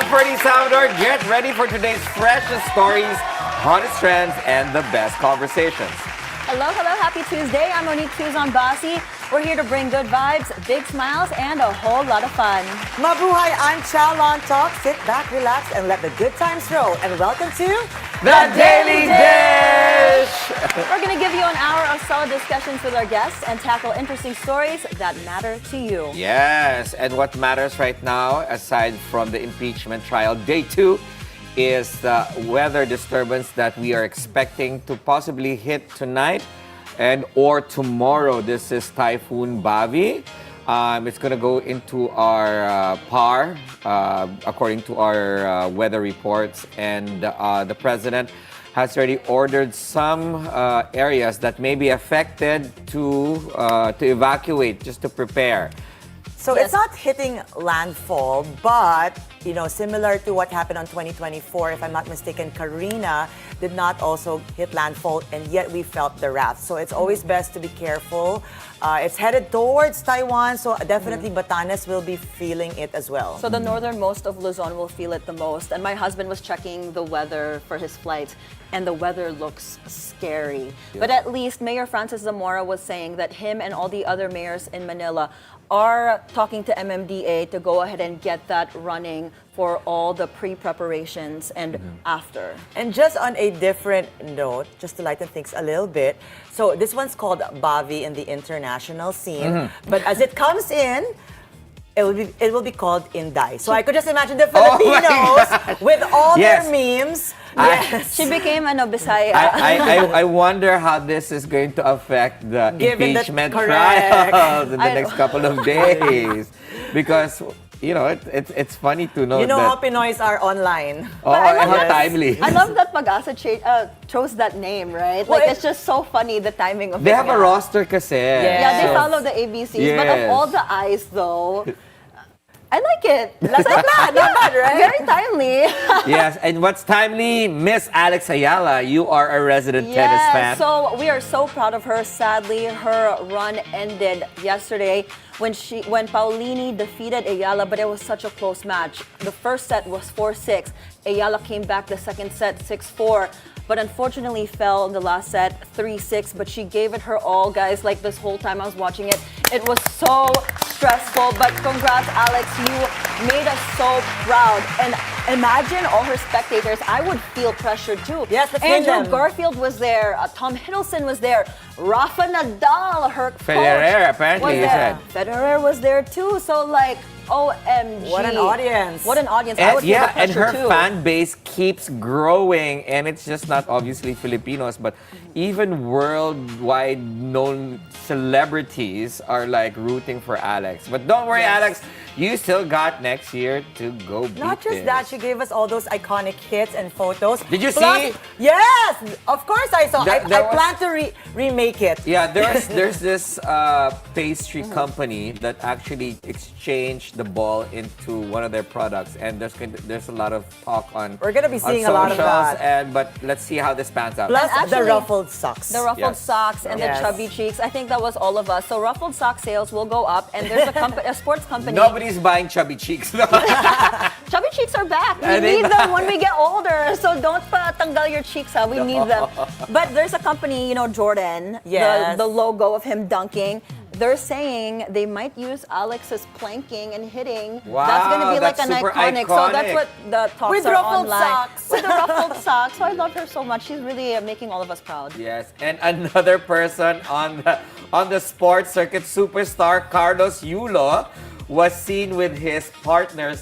Ferdi Salvador. Get ready for today's freshest stories, hottest trends, and the best conversations. Hello, hello. Happy Tuesday. I'm Monique Tuzon-Basi. We're here to bring good vibes, big smiles, and a whole lot of fun. Mabuhay, I'm Chal Lontoc. Sit back, relax, and let the good times roll. And welcome to The Daily Dish! We're going to give you an hour of solid discussions with our guests and tackle interesting stories that matter to you. Yes, and what matters right now, aside from the impeachment trial, day 2, is the weather disturbance that we are expecting to possibly hit tonight and or tomorrow. This is Typhoon Bavi. It's going to go into our PAR, according to our weather reports. And the president has already ordered some areas that may be affected to evacuate, just to prepare. So Yes. it's not hitting landfall, but similar to what happened on 2024, if I'm not mistaken, Karina did not also hit landfall, and yet we felt the wrath. So it's always best to be careful. It's headed towards Taiwan, so definitely Batanes will be feeling it as well. So the northernmost of Luzon will feel it the most. And my husband was checking the weather for his flight, and the weather looks scary. Yeah. But at least Mayor Francis Zamora was saying that him and all the other mayors in Manila are talking to MMDA to go ahead and get that running for all the pre-preparations and after. And just on a different note, just to lighten things a little bit, so this one's called Bavi in the international scene, but as it comes in, it will be called Inday. So I could just imagine the Filipinos with all Yes. their memes. Yes. She became Bisaya. I wonder how this is going to affect the Given that- impeachment correct. trials in the I next know. couple of days. Because, it's funny to know You know that... how Pinoys are online. Oh, But I and love how it. timely. I love that Pag-asa chose that name, right? Well, Like, it's just so funny, the timing of They it. have a roster kasi. Yeah, they Yes. follow the ABCs. But of Yes. all the eyes, though, I like it. That's not bad, not bad, right? Very timely. Yes, and what's timely, Miss Alex Eala, you are a resident tennis fan. So we are so proud of her. Sadly, her run ended yesterday when Paulini defeated Eala, but it was such a close match. The first set was 4-6. Eala came back the second set 6-4. But unfortunately fell in the last set 3-6. But she gave it her all, guys. Like this whole time I was watching it, it was so stressful. But congrats, Alex. You made us so proud. And imagine all her spectators. I would feel pressure too. Yes, let's name Andrew them. Garfield was there. Tom Hiddleston was there. Rafa Nadal, her Federer, coach, apparently, was you there. said. Federer was there too. So like, OMG. What an audience. What an audience. I would feel the And pressure her too. fan base keeps growing, and it's just not obviously Filipinos, but even worldwide known celebrities are like rooting for Alex. But don't worry, Yes. Alex, you still got next year to go beat Not just this. that, she gave us all those iconic hits and photos. Did you Plus- see? Yes, of course I saw. There I was- plan to remake it. Yeah, there's this pastry company that actually exchanged the ball into one of their products, and there's a lot of talk on. We're gonna be on seeing a lot of socials, that. but let's see how this pans out. Plus And the actually- ruffled socks. The ruffled Yes. socks and Yes. the chubby cheeks. I think that was all of us. So ruffled sock sales will go up, and there's a sports company. Nobody's buying chubby cheeks. Chubby cheeks are back. We Are they need them when we get older. So don't tanggal your cheeks, ha? We need them. But there's a company, Jordan, Yes. the logo of him dunking. They're saying they might use Alex's planking and hitting. Wow, that's going to be like that's an super iconic. So that's iconic. what the talks With are ruffled online. socks. With the ruffled socks. So I love her so much. She's really making all of us proud. Yes, and another person on the sports circuit, superstar Carlos Yulo, was seen with his partners,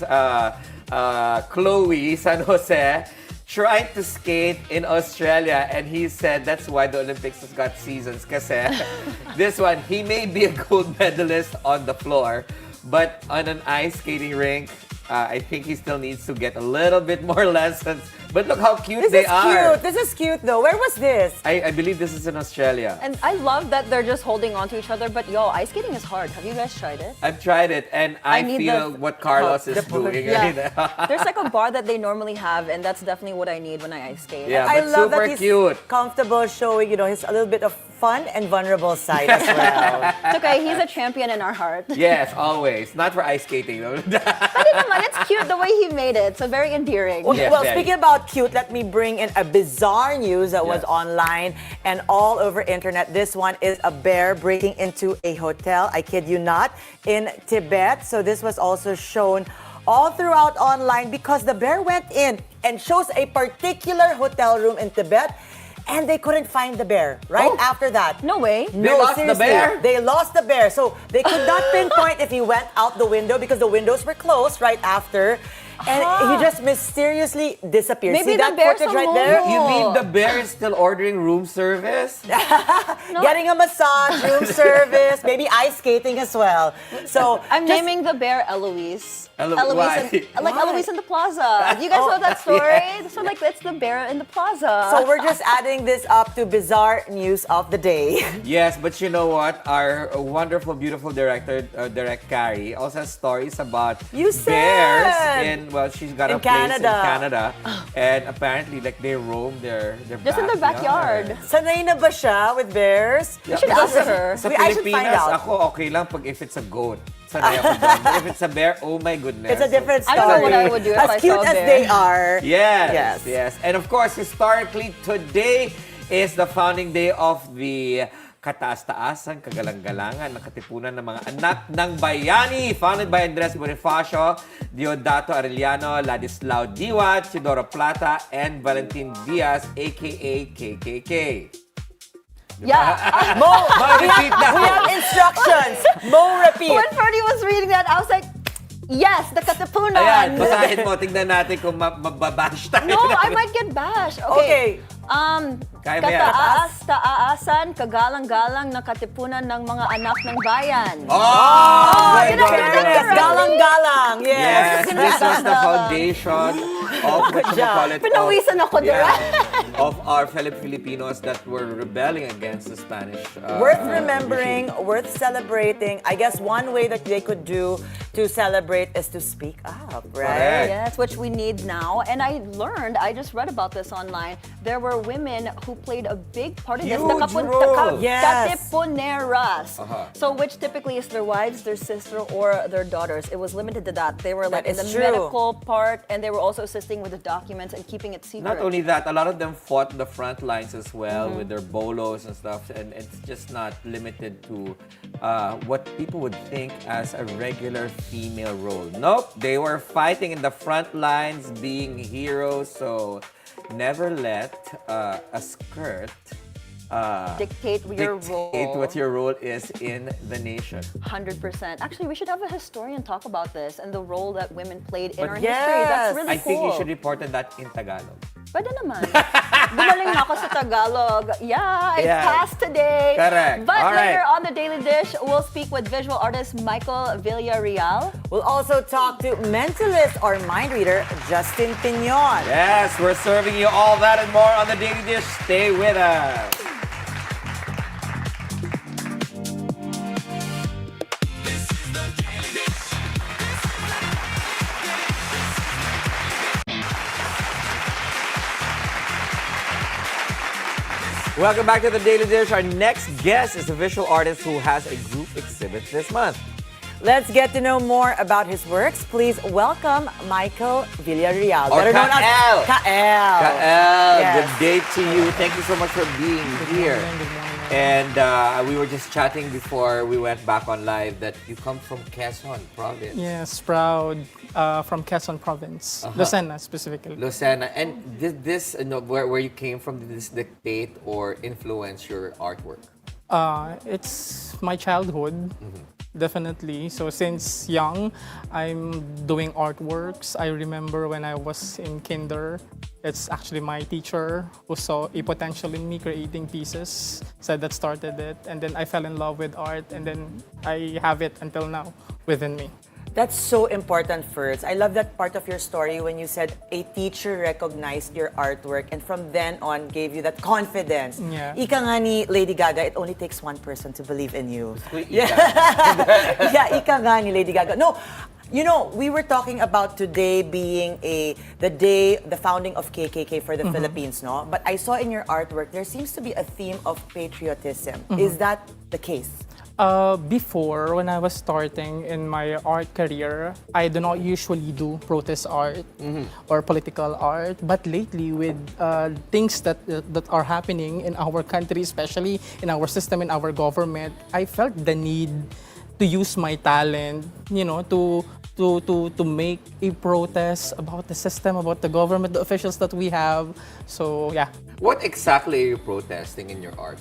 Chloe San Jose, trying to skate in Australia, and he said that's why the Olympics has got seasons. Kasi this one, he may be a gold medalist on the floor, but on an ice skating rink, I think he still needs to get a little bit more lessons. But look how cute This they is are. cute. This is cute though. Where was this? I believe this is in Australia. And I love that they're just holding on to each other. But yo, ice skating is hard. Have you guys tried it? I've tried it, and I need feel the- what Carlos is the push. doing. Yeah. There's like a bar that they normally have, and that's definitely what I need when I ice skate. Yeah. I but love super that he's cute. comfortable showing, his a little bit of fun and vulnerable side as well. It's okay, he's a champion in our heart. Yes, always. Not for ice skating, though. Pwede naman, it's cute the way he made it. So very endearing. Yes, Well, very. speaking about cute, let me bring in a bizarre news that was Yes. online and all over internet. This one is a bear breaking into a hotel, I kid you not, in Tibet. So this was also shown all throughout online because the bear went in and shows a particular hotel room in Tibet and they couldn't find the bear right Oh. after that. No way. They lost the seriously. bear? They lost the bear. So they could not pinpoint if he went out the window because the windows were closed right after. And he just mysteriously disappeared. Maybe See the that bear's footage a right there? momo. You mean the bear is still ordering room service? Getting a massage, room service, maybe ice skating as well. So I'm just- naming the bear Eloise. Why? Like Why? Eloise in the plaza. Do you guys know that story? So like it's the bear in the plaza. So we're just adding this up to bizarre news of the day. Yes, but you know what? Our wonderful, beautiful director, Direct Carrie, also has stories about You bears said! in, well, she's got In a place Canada. in Canada. And apparently, like, they roam their Just in their backyard. Sanay na ba siya with bears? You should ask her. Sa I should find Pilipinas, out. ako okay lang pag if it's a goat. Sanay ako doon. But if it's a bear, oh my goodness. It's a different I story. don't know what I would do if I As cute saw a as bear. they are. Yes. And of course, historically, today is the founding day of the Kataas-Taasan, Kagalang-Galangan, ng Katipunan ng mga Anak ng Bayani, founded by Andres Bonifacio, Diodato Arellano, Ladislao Diwa, Chidoro Plata, and Valentin Diaz, aka KKK. Yeah. Mo, Repeat na. we have instructions. Mo, repeat. When Ferdi was reading that, I was like, yes, the Katipunan. Ayan, basahin mo. Tignan natin kung mababash tayo. No, I might get bashed. Okay. Kaya mo yan. Kataas-taasan, kagalang-galang na katipunan ng mga anak ng bayan. Oh, my did I get that goodness. correct? Galang-galang, yes. Yes, this was the foundation of what you call it. Pinawisan ako, Of our fellow Filipinos that were rebelling against the Spanish. Worth remembering, worth celebrating. I guess one way that they could do to celebrate is to speak up, right? Correct. Yes, which we need now. And I just read about this online. There were women who played a big part in this. Huge role. Yes. Katipuneras. Uh-huh. So which typically is their wives, their sister, or their daughters. It was limited to that. They were like That in the is true. medical part, and they were also assisting with the documents and keeping it secret. Not only that, a lot of them fought the front lines as well with their bolos and stuff. And it's just not limited to what people would think as a regular female role. Nope, they were fighting in the front lines, being heroes. So never let a skirt Dictate your role. what your role is in the nation. 100%. Actually, we should have a historian talk about this and the role that women played in But our yes, history. That's really I cool. think you should report on that in Tagalog. Pwede naman. Gumaling na ako sa Tagalog. Yeah, it Yeah. passed today. Correct. But All right. later on the Daily Dish, we'll speak with visual artist Michael Villareal. We'll also talk to mentalist or mind reader Justin Pinon. Yes, we're serving you all that and more on the Daily Dish. Stay with us. Welcome back to the Daily Dish. Our next guest is a visual artist who has a group exhibit this month. Let's get to know more about his works. Please welcome Michael Villareal. Or better known as Kael. Kael. Kael, Yes. good day to you. Thank you so much for being here. And we were just chatting before we went back on live that you come from Quezon province. Yes, proud from Quezon province, Lucena specifically. Lucena. And did this, where you came from, did this dictate or influence your artwork? It's my childhood, definitely. So since young, I'm doing artworks. I remember when I was in kinder, it's actually my teacher who saw a potential in me creating pieces, said that started it. And then I fell in love with art, and then I have it until now within me. That's so important first. I love that part of your story when you said a teacher recognized your artwork and from then on gave you that confidence. Yeah. Ika nga ni Lady Gaga, it only takes one person to believe in you. Yeah. Yeah, ika nga ni Lady Gaga. No, You know, we were talking about today being the founding of KKK for the Philippines, no? But I saw in your artwork there seems to be a theme of patriotism. Is that the case? Before, when I was starting in my art career, I do not usually do protest art or political art. But lately, with things that are happening in our country, especially in our system, in our government, I felt the need to use my talent, you know, to make a protest about the system, about the government, the officials that we have. So yeah. What exactly are you protesting in your art?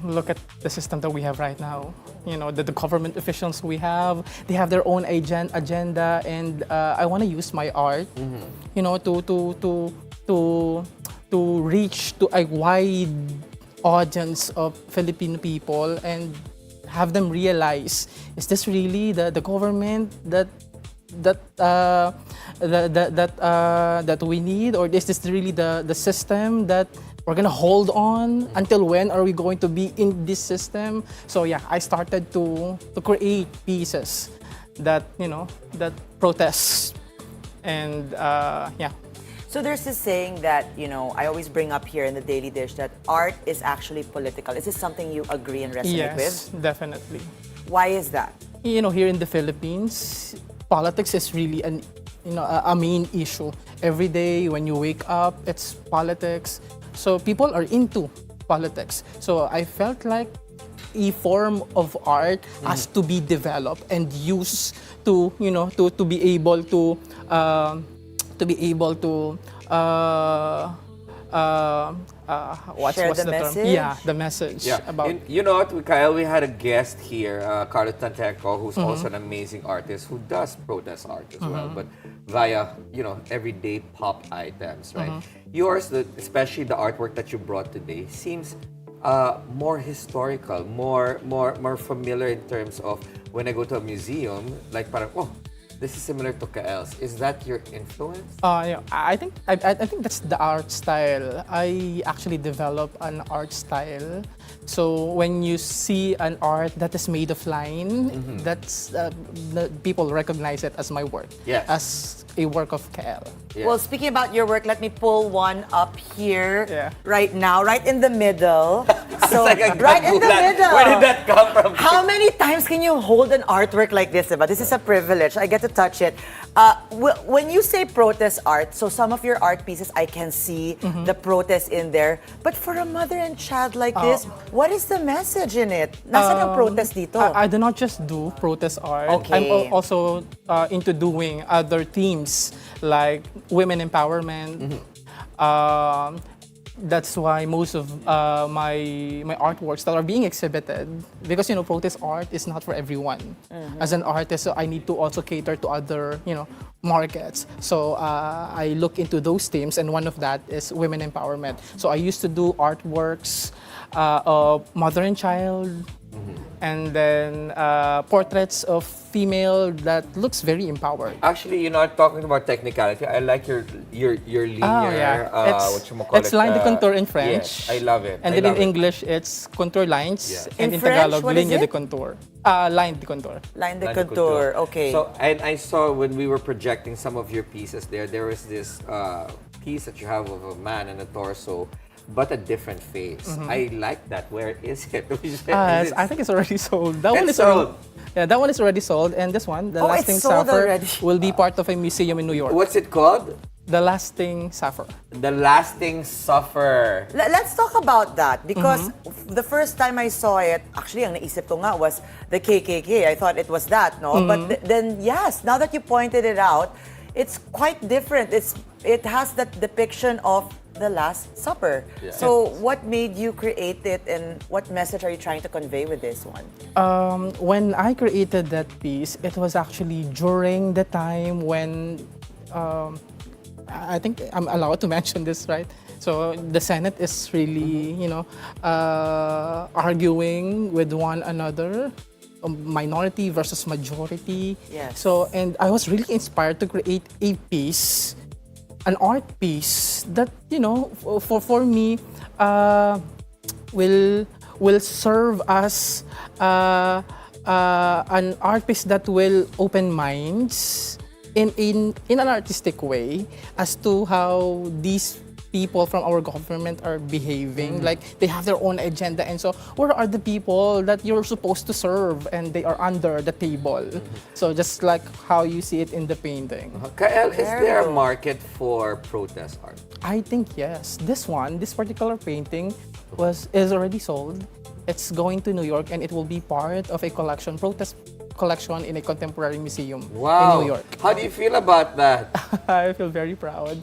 Look at the system that we have right now. You know, the government officials we have, they have their own agenda, and I want to use my art, you know, to reach to a wide audience of Filipino people and have them realize: is this really the government that we need, or is this really the system that we're gonna hold on? Until when are we going to be in this system? So yeah, I started to create pieces that, you know, that protest, and yeah. So there's this saying that, you know, I always bring up here in the Daily Dish, that art is actually political. Is this something you agree and resonate Yes, with? definitely. Why is that? You know, here in the Philippines, politics is really a main issue. Every day when you wake up, it's politics. So people are into politics. So I felt like a form of art has to be developed and used to, you know, to be able to what's Share the the term? message? Yeah, the message about. You know what, Kyle, we had a guest here, Carlos Tanteco, who's also an amazing artist who does protest art as well, but via, you know, everyday pop items, right? Yours, especially the artwork that you brought today, seems more historical, more familiar in terms of when I go to a museum, like parang, oh, this is similar to Kael's. Is that your influence? Yeah, I think that's the art style. I actually developed an art style. So when you see an art that is made of line, that's people recognize it as my work, Yes. as a work of Kael. Yeah. Well, speaking about your work, let me pull one up here Yeah. right now, right in the middle. So, Like a right in the gagulan. middle. Where did that come from? How many times can you hold an artwork like this? Diba? This is a privilege. I get to touch it. When you say protest art, so some of your art pieces, I can see the protest in there. But for a mother and child like this, what is the message in it? Nasaan ang protest dito? I do not just do protest art. Okay. I'm also into doing other themes like women empowerment. That's why most of my artworks that are being exhibited, because, you know, protest art is not for everyone. As an artist, so I need to also cater to other, you know, markets. So I look into those themes, and one of that is women empowerment. So I used to do artworks of mother and child, and then portraits of female that looks very empowered. Actually, you know, talking about technicality, I like your linear, It's line de contour in French. Yes, I love it. And I then in love it. English, it's contour lines. Yeah. And In in French, Tagalog, what is ligne de it? contour. Line de contour. Line de Line de contour. Okay. So, and I saw when we were projecting some of your pieces there was this piece that you have of a man and a torso, but a different face. I like that. Where is it? I think it's already sold. That one It's is already, sold. yeah, that one is already sold. And this one, The Oh, Lasting it's sold Sapphire, already. will be part of a museum in New York. What's it called? The Lasting Sapphire. The Lasting Suffer. Let's talk about that, because the first time I saw it, actually, ang naisip ko nga was the KKK. I thought it was that, no? But then, yes, now that you pointed it out, it's quite different. It has that depiction of the Last Supper. Yeah. So what made you create it, and what message are you trying to convey with this one? When I created that piece, it was actually during the time when I think I'm allowed to mention this, right? So the Senate is really, you know, arguing with one another, minority versus majority. Yes. So, and I was really inspired to create a piece, an art piece that, you know, for me, will serve as an art piece that will open minds in an artistic way as to how these people from our government are behaving. Like they have their own agenda, and so where are the people that you're supposed to serve and they are under the table? So just like how you see it in the painting. Kael, is there a market for protest art? I think yes. This particular painting is already sold. It's going to New York and it will be part of a protest collection in a contemporary museum in New York. How do you feel about that? I feel very proud.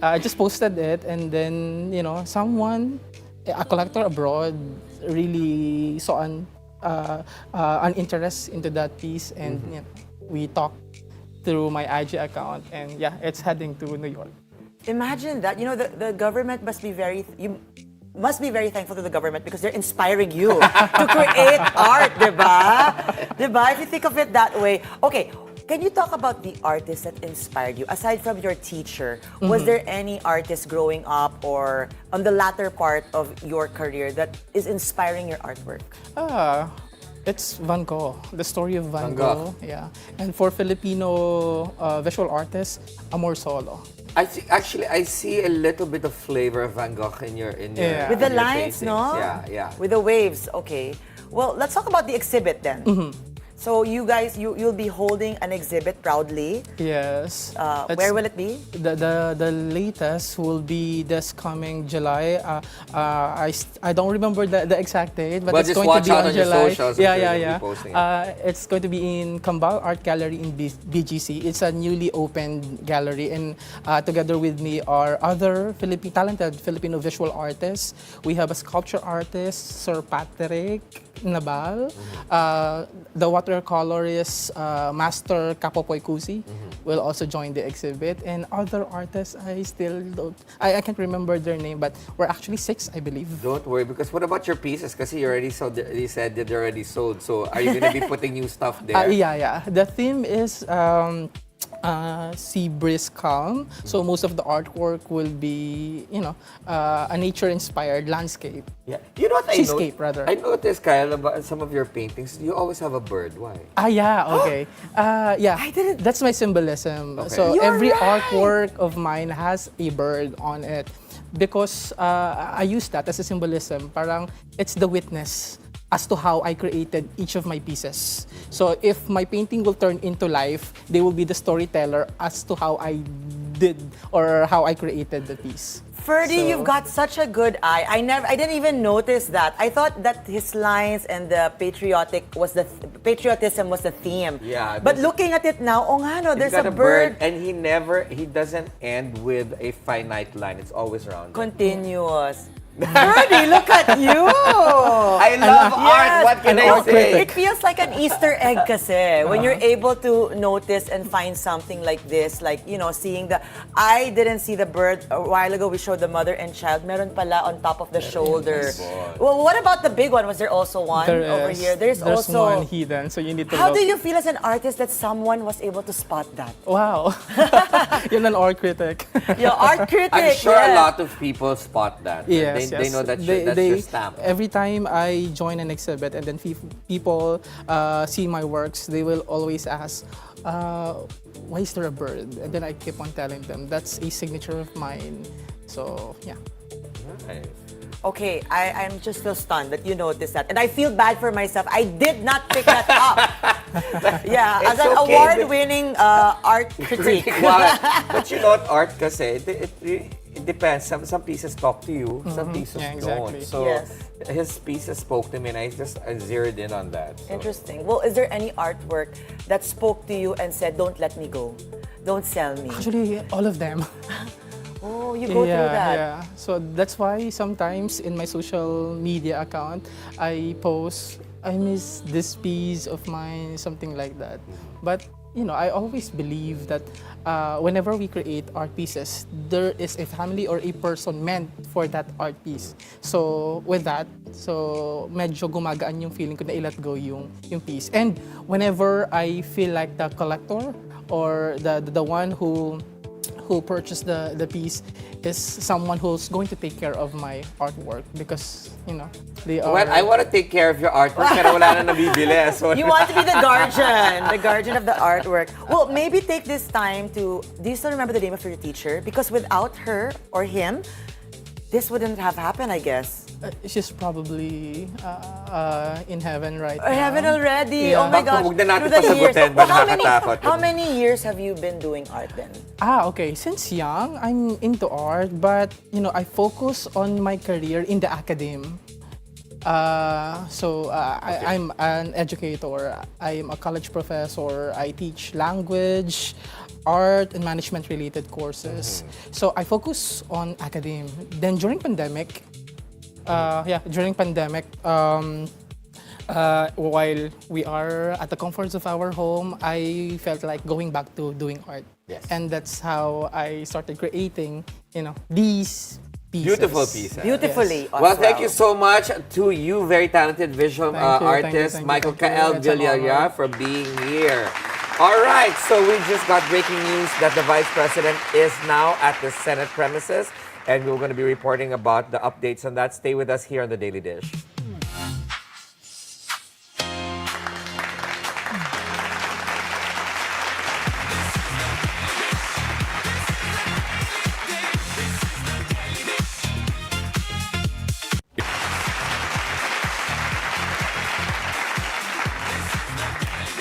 I just posted it, and then someone, a collector abroad, really saw an interest into that piece, and we talked through my IG account, and yeah, it's heading to New York. Imagine that. The government must be very thankful to the government because they're inspiring you to create art, diba? Diba? If you think of it that way. Okay, can you talk about the artist that inspired you? Aside from your teacher, was there any artist growing up or on the latter part of your career that is inspiring your artwork? It's Van Gogh, the story of Van Gogh. Yeah, and for Filipino visual artists, Amor Solo. I see a little bit of flavor of Van Gogh in your with the your lines, paintings. no? Yeah. With the waves. Okay. Well, let's talk about the exhibit then. So you guys, you'll be holding an exhibit proudly. Yes. Where will it be? The latest will be this coming July. I don't remember the exact date, but it's just going watch to be out on on your July. socials, I'm sure you'll be Yeah. posting it. It's going to be in Cambao Art Gallery in BGC. It's a newly opened gallery, and together with me are other talented Filipino visual artists. We have a sculpture artist, Sir Patrick Nabal. The watercolorist Master Kapopoy Kusi will also join the exhibit, and other artists I can't remember their name, but we're actually 6, I believe. Don't worry, because what about your pieces? Because you already sold. You said that they're already sold. So are you going to be putting new stuff there? Yeah. The theme is sea breeze calm. So most of the artwork will be, a nature-inspired landscape. Yeah. You know what Seascape, rather. I noticed, Kyle, about some of your paintings, you always have a bird. Why? Yeah, okay. Yeah, I didn't- that's my symbolism. Okay. So You're every right. artwork of mine has a bird on it because I use that as a symbolism. Parang it's the witness as to how I created each of my pieces. So if my painting will turn into life, they will be the storyteller as to how I did or how I created the piece. Ferdi, So- you've got such a good eye. I didn't even notice that. I thought that his lines and the patriotism was the theme. Yeah, But there's- looking at it now, He's there's got a bird. and he doesn't end with a finite line. It's always round. Continuous. Ferdi, look at you! I love art. Yes. What can An I art say? critic. It feels like an Easter egg kasi. When you're able to notice and find something like this, like, seeing I didn't see the bird a while ago. We showed the mother and child. Meron pala on top of the shoulder. Well, what about the big one? Was there also one over here? There's also one hidden, so you need to How look. do you feel as an artist that someone was able to spot that? Wow. You're an art critic. Your art critic. I'm sure yes. a lot of people spot that. Yes, They know that's your stamp. Every time I join an exhibit and then people see my works, they will always ask, why is there a bird? And then I keep on telling them, that's a signature of mine. So, yeah. Nice. Okay, I'm just so stunned that you noticed that. And I feel bad for myself. I did not pick that up. Yeah, as It's an okay. award-winning art critic. But you know what, art kasi, it depends. Some pieces talk to you, some pieces Yeah, exactly. don't. So Yes. his pieces spoke to me and I zeroed in on that. So. Interesting. Well, is there any artwork that spoke to you and said, don't let me go, don't sell me? Actually, all of them. Oh, you go through that. Yeah. So that's why sometimes in my social media account, I post, I miss this piece of mine, something like that. But, I always believe that whenever we create art pieces, there is a family or a person meant for that art piece. So with that, medyo gumagaan yung feeling ko na i-let go yung piece. And whenever I feel like the collector or the one who who purchased the piece is someone who's going to take care of my artwork because, they are... Well, I want to take care of your artwork, pero wala na nabibili. So You want to be the guardian of the artwork. Well, maybe take this time to, do you still remember the name of your teacher? Because without her or him, this wouldn't have happened, I guess. She's probably in heaven right now. Heaven already. Yeah. Oh my gosh. Huwag na natin Through the years. pasagutin, Well, how nakakatakot. many years have you been doing art then? Okay. Since young, I'm into art, but I focus on my career in the academe. I'm an educator. I'm a college professor. I teach language, art, and management-related courses. So I focus on academe. Then during pandemic, while we are at the comforts of our home, I felt like going back to doing art. Yes. And that's how I started creating, these pieces. Beautiful pieces. Beautifully. Yes. as Well, thank you so much to you, very talented visual Thank you, artist, thank you, Michael thank you. Chael It's an Villareal, honor. for being here. All right, so we just got breaking news that the Vice President is now at the Senate premises, and we're going to be reporting about the updates on that. Stay with us here on the Daily Dish.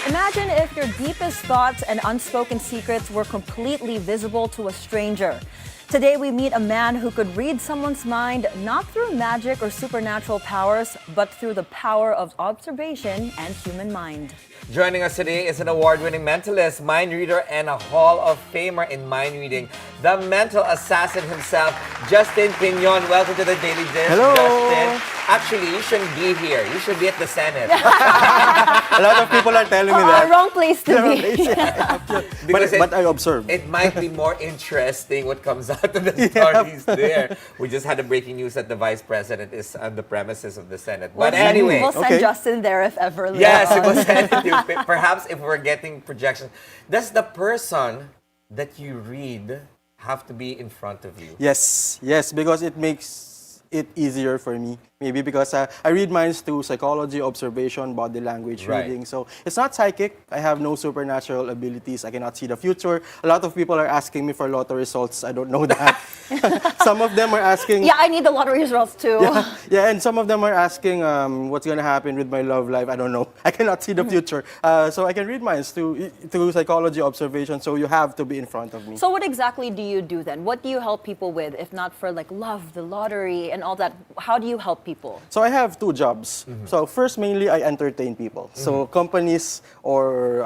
Imagine if your deepest thoughts and unspoken secrets were completely visible to a stranger. Today we meet a man who could read someone's mind not through magic or supernatural powers, but through the power of observation and human mind. Joining us today is an award-winning mentalist, mind reader, and a Hall of Famer in mind reading, the mental assassin himself, Justin Pinon. Welcome to the Daily Dish, Hello. Justin. Actually, you shouldn't be here. You should be at the Senate. A lot of people are telling me that. Wrong place to be. Because But I observe. It might be more interesting what comes out of the stories there. We just had a breaking news that the Vice President is on the premises of the Senate. But anyway, We'll send Okay. Justin there if ever. yes, it Leon. was anything. Perhaps if we're getting projections, does the person that you read have to be in front of you? Yes, because it makes it easier for me. Maybe because I read minds through psychology, observation, body language, Right. reading. So it's not psychic. I have no supernatural abilities. I cannot see the future. A lot of people are asking me for lotto results. I don't know that. Some of them are asking. Yeah, I need the lottery results too. Yeah, and some of them are asking what's going to happen with my love life. I don't know. I cannot see the future. So I can read minds through psychology, observation. So you have to be in front of me. So what exactly do you do then? What do you help people with, if not for like love, the lottery, and all that? How do you help people? So I have two jobs. So first, mainly I entertain people. So companies or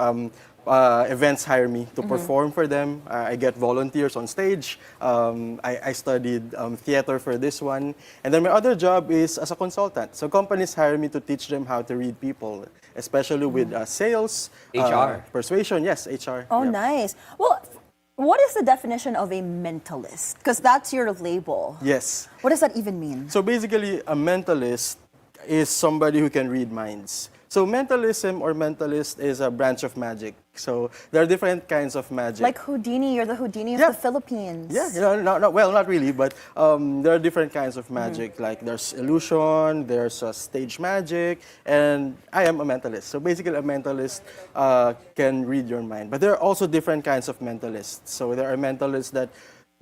events hire me to perform for them. I get volunteers on stage. I studied theater for this one. And then my other job is as a consultant. So companies hire me to teach them how to read people, especially with sales, HR. persuasion. Yes, HR. Oh, Yep. nice. Well, what is the definition of a mentalist? Because that's your label. Yes. What does that even mean? So basically, a mentalist is somebody who can read minds. So mentalism or mentalist is a branch of magic. So there are different kinds of magic. Like Houdini, you're the Houdini of Yeah. the Philippines. Yeah, not really, but there are different kinds of magic. Like there's illusion, there's stage magic, and I am a mentalist. So basically, a mentalist can read your mind. But there are also different kinds of mentalists. So there are mentalists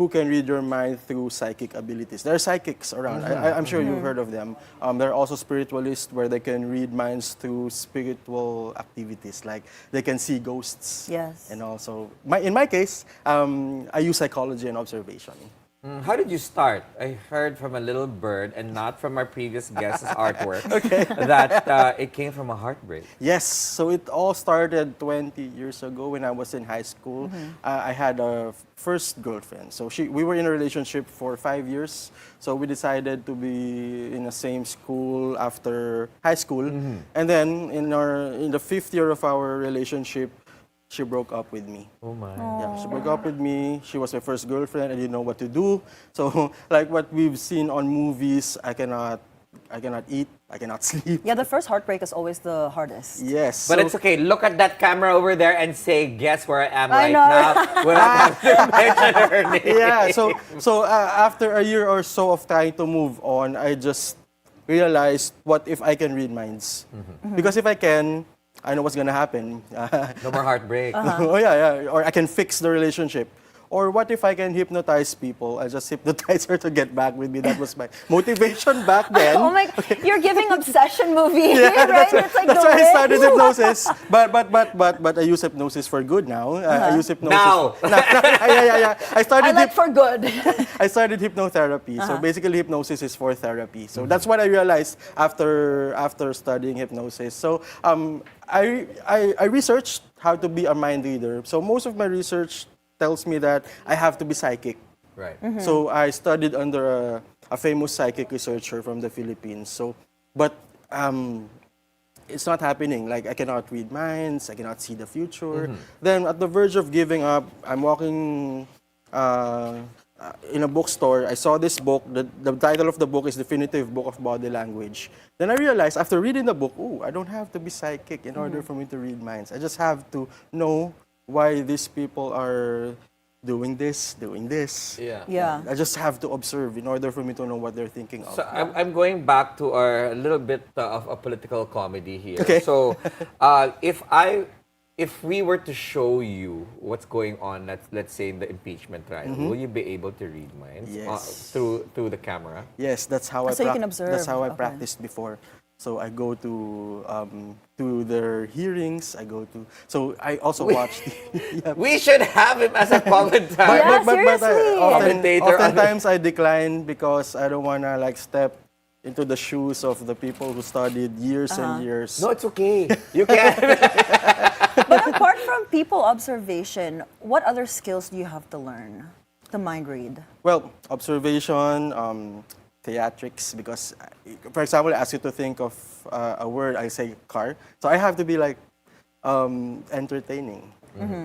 who can read your mind through psychic abilities. There are psychics around. I'm sure you've heard of them. There are also spiritualists where they can read minds through spiritual activities, like they can see ghosts. Yes. And also, in my case, I use psychology and observation. How did you start? I heard from a little bird, and not from our previous guest's artwork, that it came from a heartbreak. Yes, so it all started 20 years ago when I was in high school. I had a first girlfriend. So we were in a relationship for 5 years. So we decided to be in the same school after high school. And then in the 5th year of our relationship, she broke up with me. Oh my. Yeah, she broke up with me. She was my first girlfriend. I didn't know what to do. So like what we've seen on movies, I cannot eat, I cannot sleep. Yeah, the first heartbreak is always the hardest. Yes. But so- it's okay. Look at that camera over there and say, guess where I am I right know. now. Without having to mention her name. yeah, so after a year or so of trying to move on, I just realized, what if I can read minds? Because if I can, I know what's gonna happen. No more heartbreak. Oh yeah, or I can fix the relationship. Or what if I can hypnotize people? I just hypnotize her to get back with me. That was my motivation back then. Oh my, you're giving obsession movie, Yeah, right? It's like that's the why I started witch. hypnosis. But I use hypnosis for good now. I use hypnosis. Now. Yeah. I started I like for good. I started hypnotherapy. So basically, hypnosis is for therapy. So that's what I realized after studying hypnosis. So I researched how to be a mind reader. So most of my research tells me that I have to be psychic. Right. So I studied under a famous psychic researcher from the Philippines. So, but it's not happening. Like, I cannot read minds, I cannot see the future. Then at the verge of giving up, I'm walking in a bookstore. I saw this book. The title of the book is Definitive Book of Body Language. Then I realized, after reading the book, I don't have to be psychic in order for me to read minds. I just have to know why these people are doing this. Yeah. Yeah. I just have to observe in order for me to know what they're thinking of. So I'm going back to our little bit of a political comedy here. Okay. So if we were to show you what's going on, let's say in the impeachment trial, will you be able to read minds Yes. through the camera? Yes, that's how So you can observe. That's how I Okay. practiced before. So I go to their hearings. So I also watch. Yeah. We should have him as a commentator. Yeah, seriously. Commentator on oftentimes I decline because I don't wanna step into the shoes of the people who studied years and years. No, it's okay. You can. But apart from people observation, what other skills do you have to learn to mind read? Well, observation, theatrics, because, for example, I ask you to think of a word, I say car. So I have to be entertaining.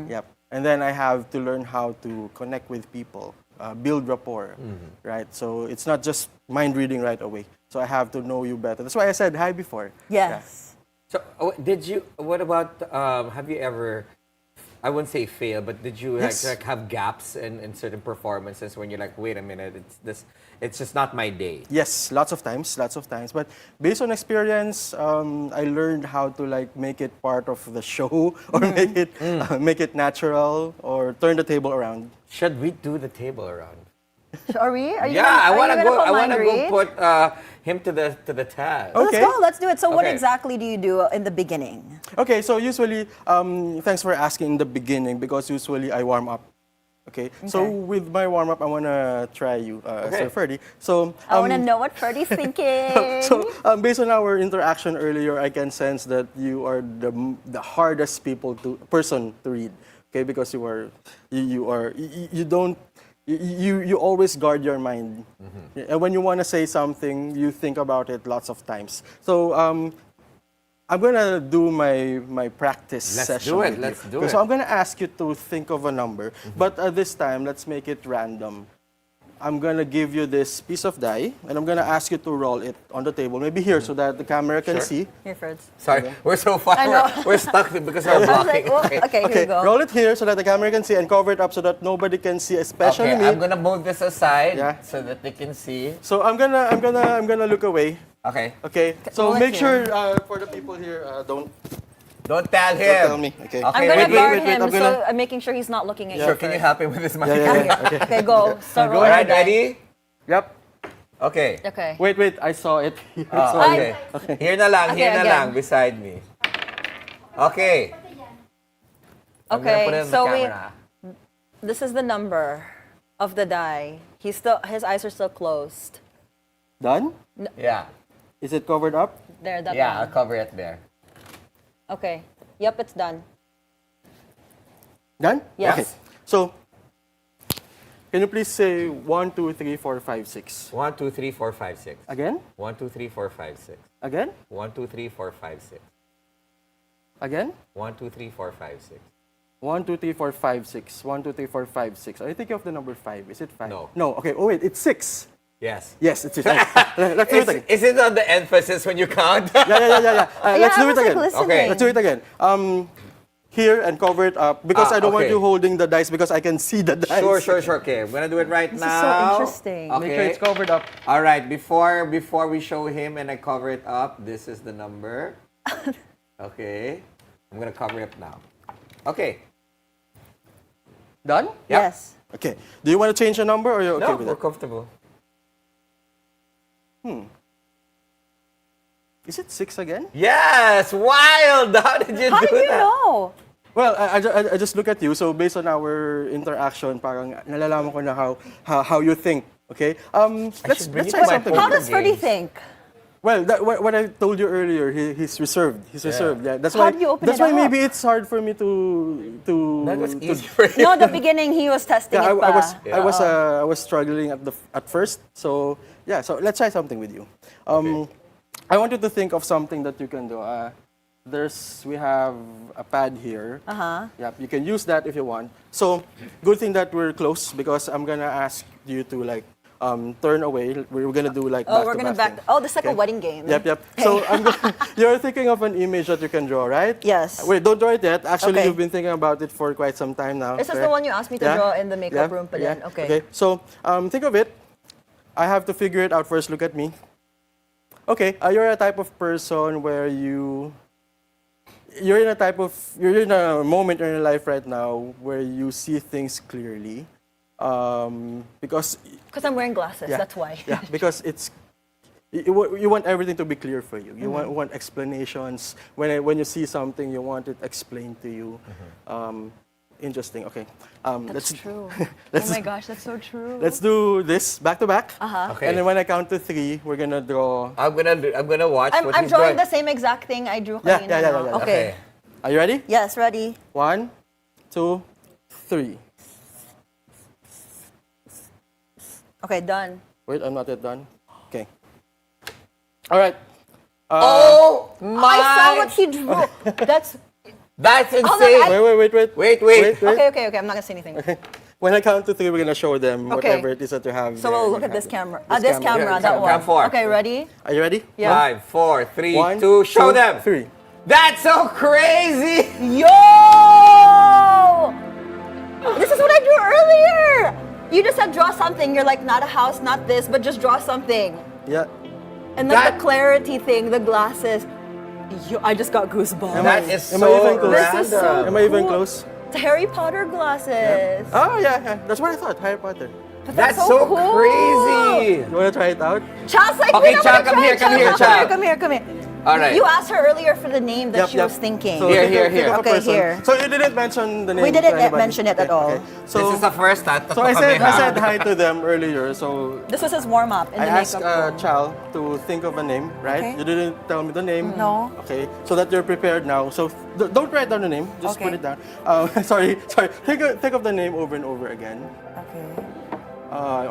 Yep. And then I have to learn how to connect with people, build rapport, right? So it's not just mind reading right away. So I have to know you better. That's why I said hi before. Yes. So what about, have you ever, I wouldn't say fail, but did you Yes. have gaps in certain performances when you're like, wait a minute, it's just not my day? Yes, lots of times. But based on experience, I learned how to make it part of the show, or make it natural, or turn the table around. Should we do the table around? Are we? Are you Yeah, gonna, I are want you to gonna go. I want to mind go read? put him to the task. Okay. Let's go. Let's do it. So what Okay. exactly do you do in the beginning? Okay, so usually, thanks for asking in the beginning, because usually I warm up. Okay, so with my warm up, I want to try you, Sir Ferdi. So I want to know what Ferdi's thinking. So based on our interaction earlier, I can sense that you are the hardest person to read. Okay, because you always guard your mind, and when you want to say something, you think about it lots of times. So I'm gonna do my practice Let's session. do it, with let's you. do Okay, it. So I'm gonna ask you to think of a number, but this time let's make it random. I'm gonna give you this piece of die, and I'm gonna ask you to roll it on the table, maybe here, so that the camera can Sure. see. Here, Ferds. Sorry, we're so far. I know. We're stuck because we're I was blocking. like, oh, okay, here we go. Roll it here so that the camera can see, and cover it up so that nobody can see, especially Okay, me. I'm gonna move this aside Yeah. so that they can see. So I'm gonna look away. Okay. Okay. So roll it make here. sure for the people here, don't Don't tell him. tell me. Okay. Okay, I'm gonna wait, guard wait, him, I'm gonna- so I'm making sure he's not looking at Sure, you. can you first. help him with this mic? Yeah. Okay, go. Start All rolling right, the die. ready? Yep. Okay. Okay. Wait. I saw it. Oh, okay. Here na lang, Okay, here na again. lang, beside me. Okay. I'm gonna put it Okay, on the so camera. this is the number of the die. His eyes are still closed. Done? Yeah. Is it covered up? There, that Yeah, I'll one. cover it there. Okay. Yep, it's done. Done? Yes. Okay. So, can you please say 1, 2, 3, 4, 5, 6? 1, 2, 3, 4, 5, 6. Again? 1, 2, 3, 4, 5, 6. Again? 1, 2, 3, 4, 5, 6. Again? 1, 2, 3, 4, 5, 6. 1, 2, 3, 4, 5, 6. 1, 2, 3, 4, 5, 6. Are you thinking of the number 5? Is it 5? No. No. Okay. Oh wait, it's 6. Yes. Yes, it's it. Let's do it again. Is it on the emphasis when you count? Yeah. Let's do it again. Okay. Let's do it again. Here and cover it up because I don't want okay. you holding the dice because I can see the dice. Sure. Okay, I'm gonna do it right This now. is so interesting. Okay. Make sure it's covered up. All right. Before we show him and I cover it up, this is the number. Okay. I'm gonna cover it now. Okay. Done? Yep. Yes. Okay. Do you want to change the number or you're okay No, with we're it? comfortable. Is it 6 again? Yes. Wild. How did you How do do you that? know? Well, I just look at you. So based on our interaction, parang nalalaman ko na how you think. Okay. Let's bring it try to my something. poker How does Ferdi games. think? Well, what I told you earlier, he's reserved. He's reserved. Yeah. That's How why. do you open that's it why up? maybe it's hard for me to. That was easy for you. No, the beginning he was testing Yeah, it pa. I was struggling at first. So yeah. So let's try something with you. I want you to think of something that you can do. We have a pad here. Yep, you can use that if you want. So, good thing that we're close because I'm gonna ask you to like turn away. We're gonna do like Oh, we're gonna back. Oh, this is like a wedding game. Yep. So you're thinking of an image that you can draw, right? Yes. Wait, don't draw it yet. Actually, Okay. you've been thinking about it for quite some time now. This is correct? the one you asked me to draw in the makeup room, but then okay. So think of it. I have to figure it out first. Look at me. Okay, you're a type of person where you're in a moment in your life right now where you see things clearly, because I'm wearing glasses, yeah, that's why. yeah, because you want everything to be clear for you. You want explanations when you see something, you want it explained to you. Interesting. Okay. That's true. let's Oh my gosh, that's so true. let's do this back to back. Okay. And then when I count to 3, we're gonna draw. I'm gonna watch what I'm he's drawing doing. the same exact thing I drew Yeah, kanina. yeah. now. Okay. Are you ready? Yes, ready. 1, 2, 3. Okay, done. Wait, I'm not yet done. Okay. All right. Oh I saw my! what he drew. That's insane. Wait. Wait. Okay, I'm not gonna say anything. When I count to 3, we're gonna show them Okay. whatever it is that you have. So there. we'll You look at have this it. camera. This This camera. camera, Yeah, that one. cam 4. Okay, ready? Are you ready? Yeah. 5, 4, 3, 1, 2. Show them. 3. That's so crazy. Yo! This is what I drew earlier. You just said draw something. You're like, not a house, not this, but just draw something. Yeah. And like That- the clarity thing, the glasses. Yo, I just got goosebumps. That is Am I so even close? random. This is so Am I even cool. close? It's Harry Potter glasses. Oh yeah. That's what I thought. Harry Potter. But That's so cool. crazy. You wanna try it out? Chal's like, Okay, "Wait, I'm Chal, gonna come try here, it, come here, Chal." Come here. All right. You asked her earlier for the name that Yep, she yep. was thinking. So Here, think of a Okay, person. here. So you didn't mention the name. We didn't to anybody? mention it at all. So This is the first time. so I said hi to them earlier. So This was his warm up in I the asked makeup room. Chal to think of a name, right? Okay. You didn't tell me the name. No. Okay, so that you're prepared now. So don't write down the name. Just Okay. put it down. Sorry. Think of the name over and over again. Okay.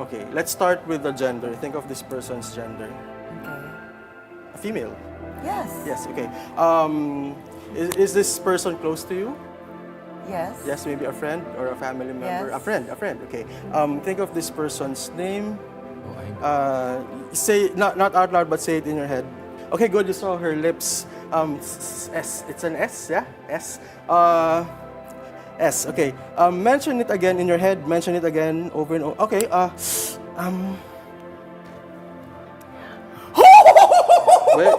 Okay. Let's start with the gender. Think of this person's gender. Okay. A female. Yes. Yes. Okay. Is this person close to you? Yes. Yes, maybe a friend or a family member. Yes. A friend. Okay. Think of this person's name. Say not out loud, but say it in your head. Okay, good. You saw her lips. S. It's an S, yeah. S. S. Okay. Mention it again in your head. Mention it again over and over. Okay. Wait.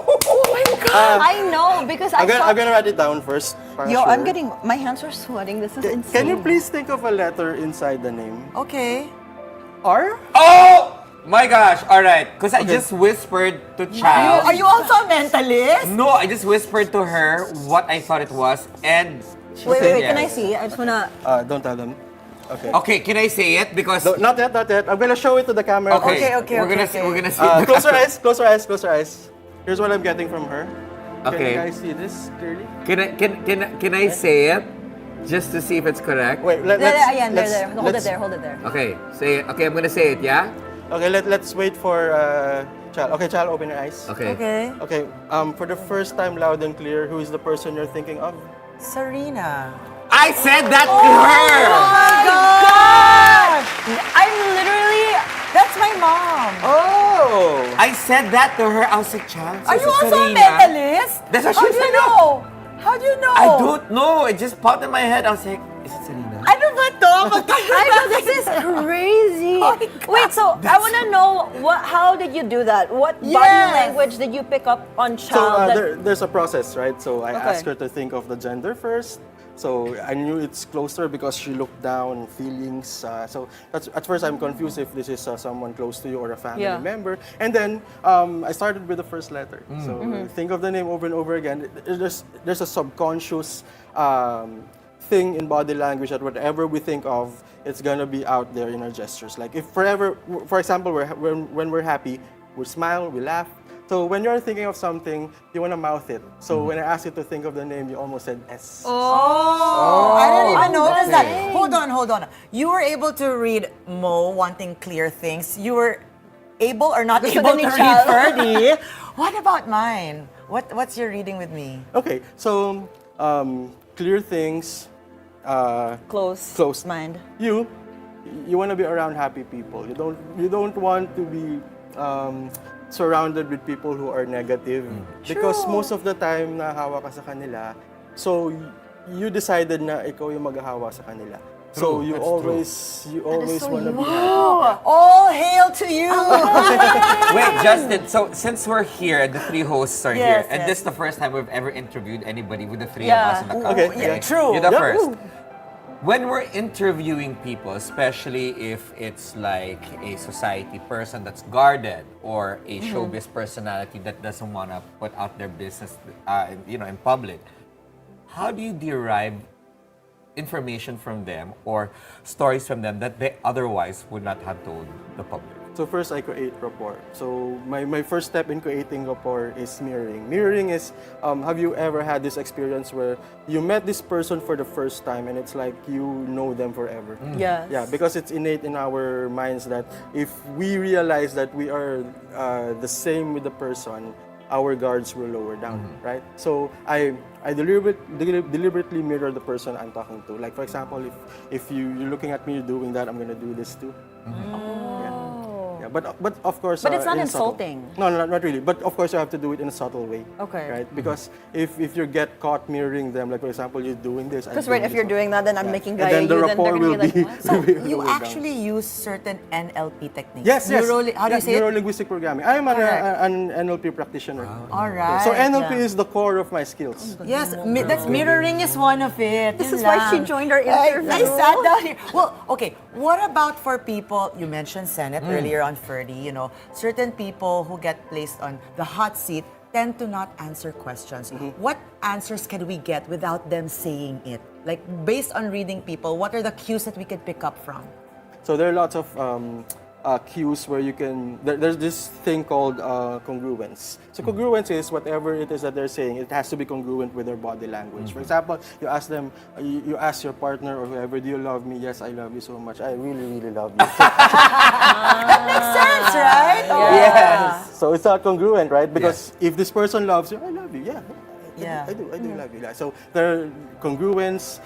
I know because I saw. I'm gonna write it down first. para Yo, sure. I'm getting. My hands are sweating. This is insane. Can you please think of a letter inside the name? Okay. R? Oh my gosh! All right, because I just whispered to Chal. Are you also a mentalist? No, I just whispered to her what I thought it was, and she Wait, said Can I yes. see? I just wanna. Don't tell them. Okay. Okay, can I say it? Because No, not yet. I'm gonna show it to the camera. Okay. we're gonna see. Close your eyes. Here's what I'm getting from her. Okay. Can you guys see this clearly? Can I say it just to see if it's correct? Wait, There. Hold it there. Okay, say it. Okay, I'm gonna say it. Yeah. Okay, let's wait for Chal. Okay, Chal, open your eyes. Okay. Okay. Okay. For the first time, loud and clear, who is the person you're thinking of? Serena. I said that to her. Oh my god! I'm literally That's my mom. Oh! I said that to her. I was like, Chal, Are you it's also a Serena. mentalist? That's what How she do you said. know? How do you know? I don't know. It just popped in my head. I was like, is it Serena? Ano ba to? I know this is crazy. Oh my God. Wait, so I want to know how did you do that? What body Yes. language did you pick up on So Chal? there's a process, right? So I Okay. asked her to think of the gender first. So I knew it's closer because she looked down, feelings. So at first I'm confused if this is someone close to you or a family Yeah. member. And then I started with the first letter. So think of the name over and over again. There's a subconscious thing in body language that whatever we think of, it's gonna be out there in our gestures. Like if for example, when we're happy, we smile, we laugh. So when you're thinking of something, you want to mouth it. So when I asked you to think of the name, you almost said S. Oh, I didn't even notice that. dang. Hold on. You were able to read Mo wanting clear things. You were able or not Gusto able din ni to read Chal. Ferdi. What about mine? What's your reading with me? Okay, so clear things. Close mind. You want to be around happy people. You don't want to be surrounded with people who are negative because most of the time nahahawa ka sa kanila. So you decided na ikaw yung maghahawa sa kanila. So you always want to be happy. All hail to you! Wait, Justin, so since we're here and the three hosts are Yes, here, and yes. this is the first time we've ever interviewed anybody with the three Yeah. of us in the Ooh, company. okay, yeah, true. You're the Yeah. first. When we're interviewing people, especially if it's like a society person that's guarded or a showbiz personality that doesn't want to put out their business, in public, how do you derive information from them or stories from them that they otherwise would not have told the public? So first, I create rapport. So my first step in creating rapport is mirroring. Mirroring is, have you ever had this experience where you met this person for the first time and it's like you know them forever? Yes. Yeah, because it's innate in our minds that if we realize that we are the same with the person, our guards will lower down, right? So I deliberately mirror the person I'm talking to. Like for example, if you're looking at me doing that, I'm gonna do this too. Yeah, but of course. But it's not in a subtle- insulting. No, not really. But of course, you have to do it in a subtle way. Okay. Right? Because if you get caught mirroring them, like for example, you're doing this. Because if you're doing that, then I'm Yeah. making And gaya then the you, then they're rapport gonna will be like, be. what? So will be you lowered down. actually use certain NLP techniques. Yes. How do you say it? Neuro-linguistic programming. I'm Correct. an NLP practitioner. All right. So NLP yeah. is the core of my skills. Yes, that's mirroring is one of it. This Yun is why lang. she joined our interview. I sat down here. Well, okay. What about for people? You mentioned Senate earlier on Ferdi. You know, certain people who get placed on the hot seat tend to not answer questions. What answers can we get without them saying it? Like based on reading people, what are the cues that we could pick up from? So there are lots of cues where you can. There's this thing called congruence. So congruence is whatever it is that they're saying, it has to be congruent with their body language. For example, you ask them, you ask your partner or whoever, do you love me? Yes, I love you so much. I really, really love you. That makes sense, right? Yes. So it's not congruent, right? Because if this person loves you, I love you. Yeah. Yeah. I do love you. So there are congruence.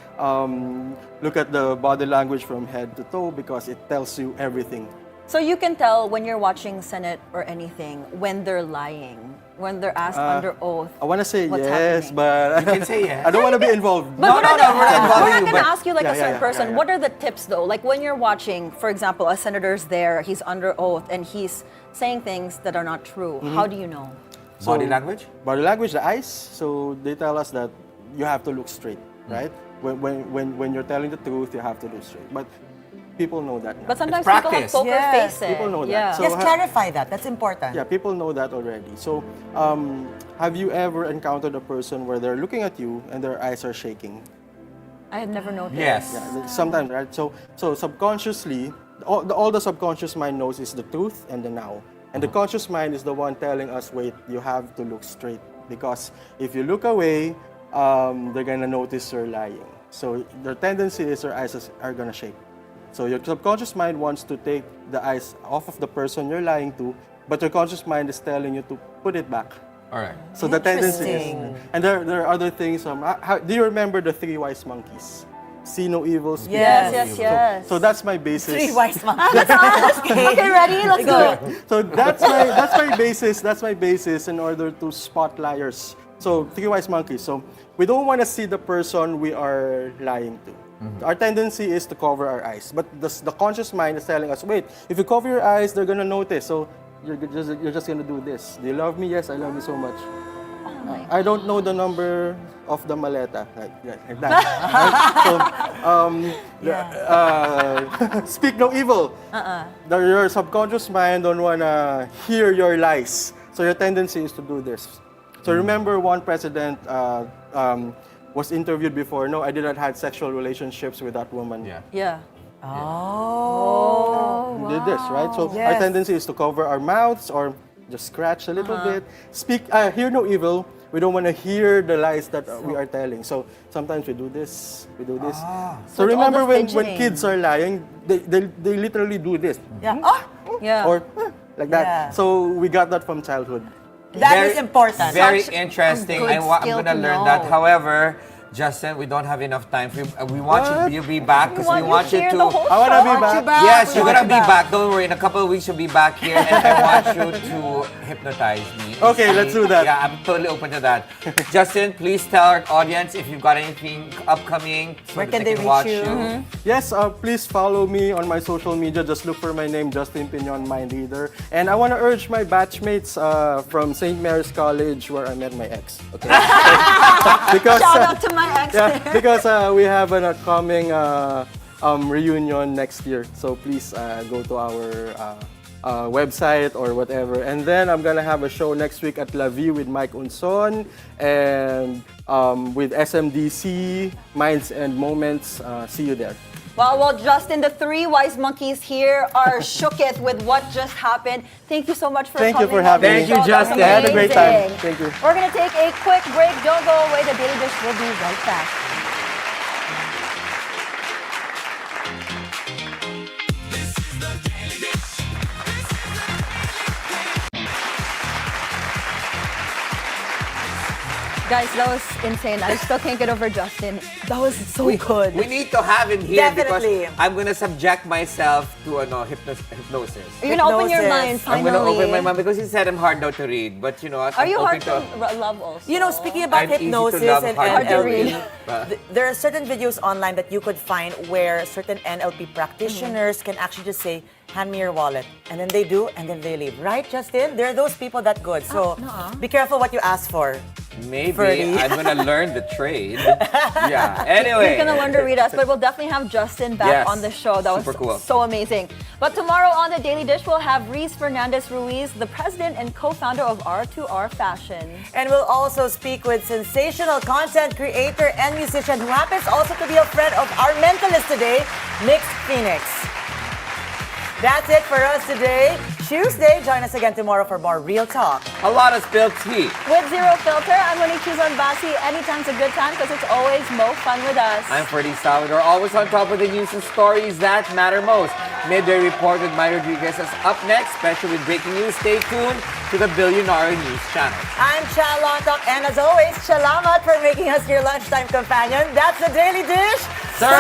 Look at the body language from head to toe because it tells you everything. So you can tell when you're watching Senate or anything when they're lying, when they're asked under oath. I want to say What's yes, happening? but You can say yes. I don't want to be involved. But No, no, no, we're not involving we're not you, going but- to ask you like a certain person. yeah. What are the tips though? Like when you're watching, for example, a senator's there, he's under oath, and he's saying things that are not true. How do you know? Body language? Body language, the eyes. So they tell us that you have to look straight, right? When you're telling the truth, you have to look straight. But people know that now. But sometimes It's people have practice. poker Yes, faces. people know that. Yeah. So Yes, clarify that. That's important. Yeah, people know that already. So, have you ever encountered a person where they're looking at you and their eyes are shaking? I have never noticed. Yes. Yeah, sometimes, right? So subconsciously, all the subconscious mind knows is the truth and the now. And the conscious mind is the one telling us, wait, you have to look straight. Because if you look away, they're gonna notice you're lying. So their tendency is their eyes are gonna shake. So your subconscious mind wants to take the eyes off of the person you're lying to, but your conscious mind is telling you to put it back. All right. So the tendency is, Interesting. and there are other things. Do you remember the three wise monkeys? see no evil, speak Yes, no yes, evil. yes. So that's my basis. Three wise monkeys. Okay, ready? Let's go. So that's my basis. That's my basis in order to spot liars. So three wise monkeys. So we don't want to see the person we are lying to. Our tendency is to cover our eyes, but the conscious mind is telling us, wait, if you cover your eyes, they're gonna notice. So you're just gonna do this. Do you love me? Yes, I love you so much. I don't know the number of the maleta, like that. Right? So, speak no evil. Your subconscious mind don't wanna hear your lies, so your tendency is to do this. So remember, one president was interviewed before. No, I did not have sexual relationships with that woman. Yeah. Oh. We did this, right? So our Yes. tendency is to cover our mouths or just scratch a little bit. Hear no evil. We don't want to hear the lies that we are telling. So sometimes we do this, we do this. So it's all remember the when fidgeting. kids are lying, they literally do this. Yeah. Oh, Yeah. Or like that. Yeah. So we got that from childhood. that is important. Very Such interesting. a good I'm skill gonna to learn know. that. However, Justin, we don't have enough time. We want you to be back because we want you hear to. the whole I wanna show. be back. Yes, We you're want gonna you be back. Don't worry. In a couple of weeks, you'll be back here, and I want you to hypnotize me. Okay, let's do that. Yeah, I'm totally open to that. Justin, please tell our audience if you've got anything upcoming so Where that can they they can watch reach you? you. Yes, please follow me on my social media. Just look for my name, Justin Pinon, Mind Leader. And I want to urge my batchmates from St. Mary's College, where I met my ex. Okay? Because, Shout out to my ex. yeah, because we have an upcoming reunion next year. So please go to our website or whatever. And then I'm gonna have a show next week at La Vie with Mike Unson and with SMDC, Minds and Moments. See you there. Well, Justin, the three wise monkeys here are shooketh with what just happened. Thank you so much for Thank you coming for on the having me. Thank you, show. That was Justin. I had a great time. amazing. Thank you. We're going to take a quick break. Don't go away. The Daily Dish will be right back. Guys, that was insane. I still can't get over Justin. That was so good. We need to have him here Definitely. because I'm gonna subject myself to hypnosis. You're going to open your Hypnosis. mind I'm finally. gonna open my mind because he said I'm hard now to read, but you know, Are you hard to. to love also? You know, speaking about I'm easy to hypnosis love, and hard to NLP, read. there are certain videos online that you could find where certain NLP practitioners can actually just say, hand me your wallet. And then they do, and then they leave. Right, Justin? There are those people that good. So be careful what you ask for. Maybe Ferdi. I'm gonna learn the trade. Yeah. Anyway. You're gonna learn to read us, but we'll definitely have Justin back Yes. on the show. That Super was cool. so amazing. But tomorrow on the Daily Dish, we'll have Reese Fernandez-Ruiz, the president and co-founder of R2R Fashion. And we'll also speak with sensational content creator and musician who happens also to be a friend of our mentalist today, Nick Phoenix. That's it for us today. Tuesday, join us again tomorrow for more Real Talk. A lot of spilled tea. With Zero Filter, I'm Monique Tuzon-Basi. Anytime's a good time because it's always more fun with us. I'm Ferdi Salvador, always on top of the news and stories that matter most. Midday Report with Mike Rodriguez is up next, especially with breaking news. Stay tuned to the Bilyonaryo News Channel. I'm Chal Lontoc, and as always, salamat for making us your lunchtime companion. That's the Daily Dish. Sir!